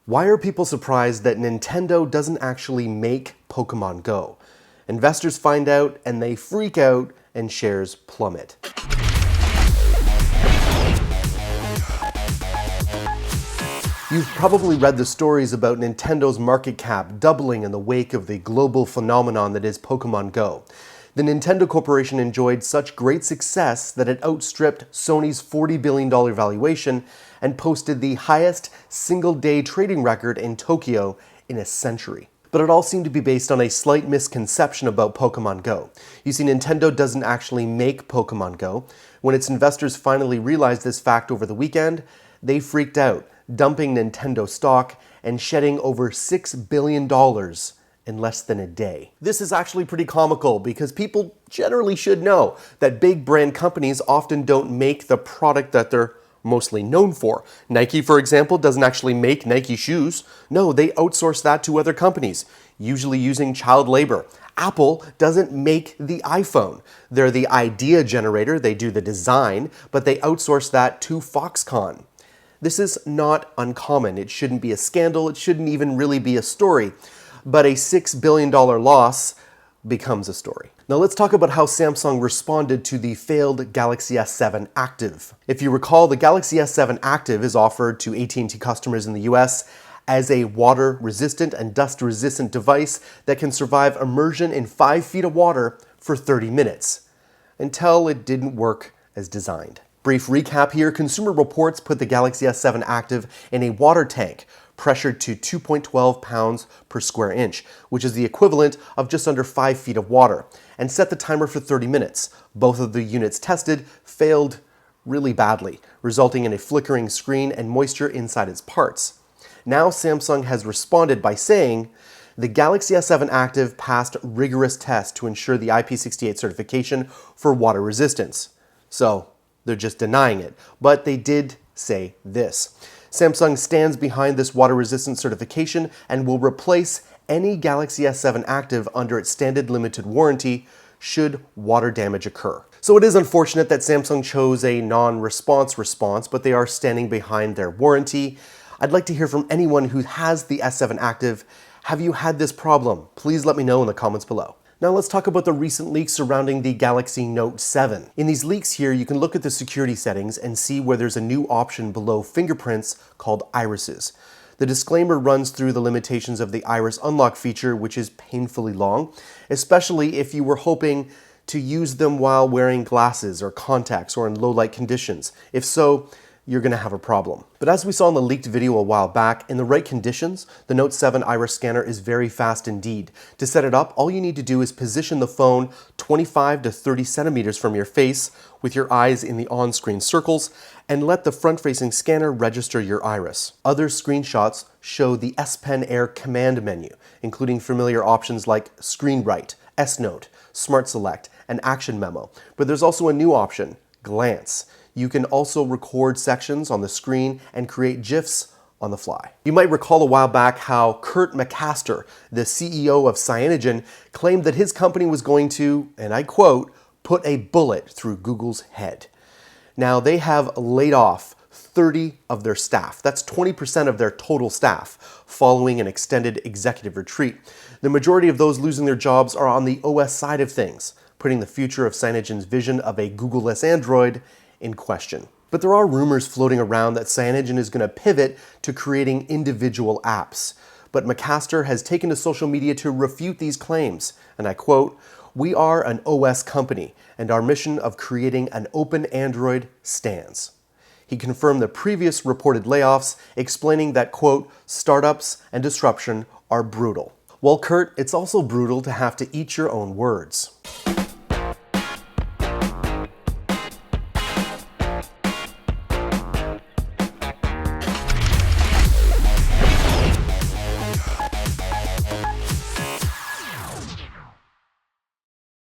Why are people surprised that Nintendo doesn't actually make Pokemon Go? Investors find out and they freak out and shares plummet. You've probably read the stories about Nintendo's market cap doubling in the wake of the global phenomenon that is Pokemon Go. The Nintendo Corporation enjoyed such great success that it outstripped Sony's $40 billion valuation and posted the highest single-day trading record in Tokyo in a century. But it all seemed to be based on a slight misconception about Pokemon Go. You see, Nintendo doesn't actually make Pokemon Go. When its investors finally realized this fact over the weekend, they freaked out, dumping Nintendo stock and shedding over $6 billion in less than a day. This is actually pretty comical because people generally should know that big brand companies often don't make the product that they're mostly known for. Nike, for example, doesn't actually make Nike shoes. No, they outsource that to other companies, usually using child labor. Apple doesn't make the iPhone. They're the idea generator, they do the design, but they outsource that to Foxconn. This is not uncommon. It shouldn't be a scandal. It shouldn't even really be a story. But a $6 billion loss becomes a story. Now let's talk about how Samsung responded to the failed Galaxy S7 Active. If you recall, the Galaxy S7 Active is offered to AT&T customers in the US as a water-resistant and dust-resistant device that can survive immersion in 5 feet of water for 30 minutes, until it didn't work as designed. Brief recap here, Consumer Reports put the Galaxy S7 Active in a water tank pressured to 2.12 pounds per square inch, which is the equivalent of just under 5 feet of water, and set the timer for 30 minutes. Both of the units tested failed really badly, resulting in a flickering screen and moisture inside its parts. Now Samsung has responded by saying, the Galaxy S7 Active passed rigorous tests to ensure the IP68 certification for water resistance. So, they're just denying it, but they did say this. Samsung stands behind this water-resistant certification and will replace any Galaxy S7 Active under its standard limited warranty should water damage occur. So it is unfortunate that Samsung chose a non-response response, but they are standing behind their warranty. I'd like to hear from anyone who has the S7 Active. Have you had this problem? Please let me know in the comments below. Now let's talk about the recent leaks surrounding the Galaxy Note 7. In these leaks here, you can look at the security settings and see where there's a new option below fingerprints called irises. The disclaimer runs through the limitations of the iris unlock feature, which is painfully long, especially if you were hoping to use them while wearing glasses or contacts or in low light conditions. If so, you're going to have a problem. But as we saw in the leaked video a while back, in the right conditions, the Note 7 iris scanner is very fast indeed. To set it up, all you need to do is position the phone 25 to 30 centimeters from your face with your eyes in the on-screen circles and let the front-facing scanner register your iris. Other screenshots show the S Pen Air command menu, including familiar options like Screen Write, S Note, Smart Select, and Action Memo. But there's also a new option, Glance. You can also record sections on the screen and create GIFs on the fly. You might recall a while back how Kurt McCaster, the CEO of Cyanogen, claimed that his company was going to, and I quote, put a bullet through Google's head. Now they have laid off 30 of their staff. That's 20% of their total staff, following an extended executive retreat. The majority of those losing their jobs are on the OS side of things, putting the future of Cyanogen's vision of a Google-less Android in question. But there are rumors floating around that Cyanogen is going to pivot to creating individual apps. But McCaster has taken to social media to refute these claims, and I quote, "We are an OS company, and our mission of creating an open Android stands." He confirmed the previous reported layoffs, explaining that, quote, "startups and disruption are brutal." Well, Kurt, it's also brutal to have to eat your own words.